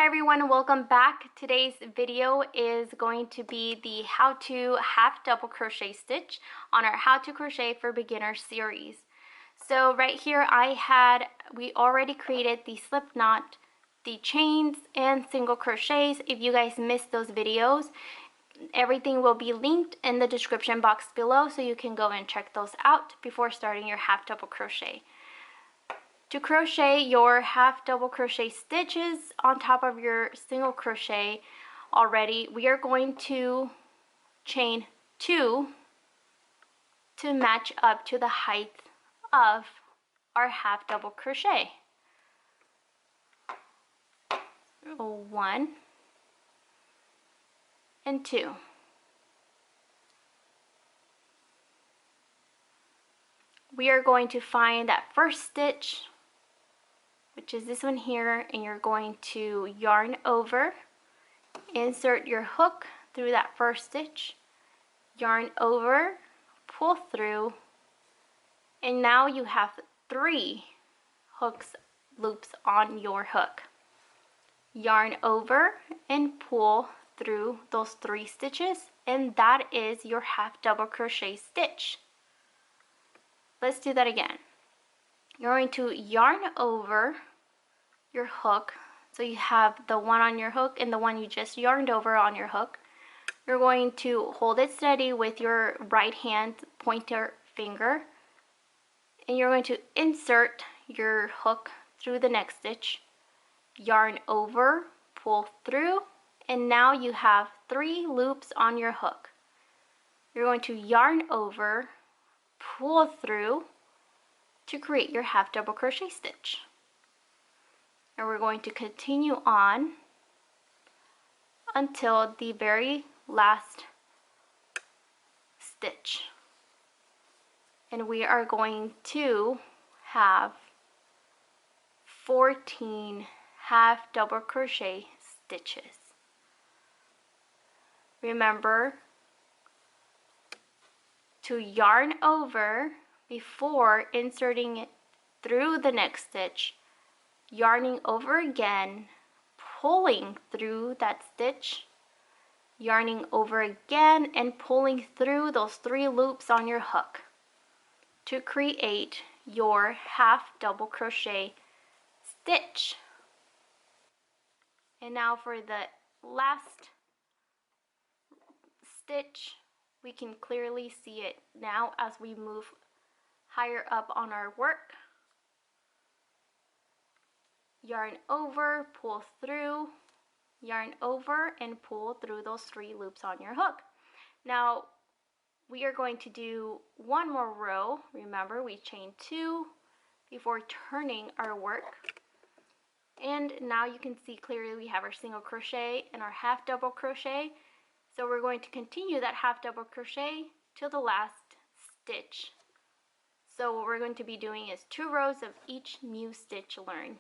Hi everyone, welcome back. Today's video is going to be the how to half double crochet stitch on our how to crochet for beginners series. So right here we already created the slip knot, the chains, and single crochets. If you guys missed those videos, everything will be linked in the description box below, so you can go and check those out before starting your half double crochet. To crochet your half double crochet stitches on top of your single crochet already, we are going to chain 2 to match up to the height of our half double crochet. 1 and 2. We are going to find that first stitch, which is this one here, and you're going to yarn over, insert your hook through that first stitch, yarn over, pull through, and now you have 3 loops on your hook. Yarn over and pull through those 3 stitches, and that is your half double crochet stitch. Let's do that again. You're going to yarn over your hook, so you have the one on your hook and the one you just yarned over on your hook. You're going to hold it steady with your right hand pointer finger, and you're going to insert your hook through the next stitch, yarn over, pull through, and now you have 3 loops on your hook. You're going to yarn over, pull through to create your half double crochet stitch. And we're going to continue on until the very last stitch. And we are going to have 14 half double crochet stitches. Remember to yarn over before inserting it through the next stitch, yarning over again, pulling through that stitch, yarning over again, and pulling through those 3 loops on your hook to create your half double crochet stitch. And now for the last stitch, we can clearly see it now as we move higher up on our work. Yarn over, pull through, yarn over, and pull through those 3 loops on your hook. Now we are going to do one more row. Remember, we chain 2 before turning our work. And now you can see clearly we have our single crochet and our half double crochet. So we're going to continue that half double crochet till the last stitch. So what we're going to be doing is 2 rows of each new stitch learned.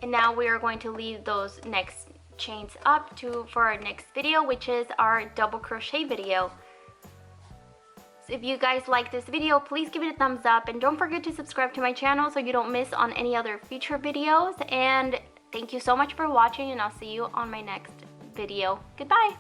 And now we are going to leave those next chains up for our next video, which is our double crochet video. So if you guys like this video, please give it a thumbs up, and don't forget to subscribe to my channel so you don't miss on any other future videos. And thank you so much for watching, and I'll see you on my next video. Goodbye.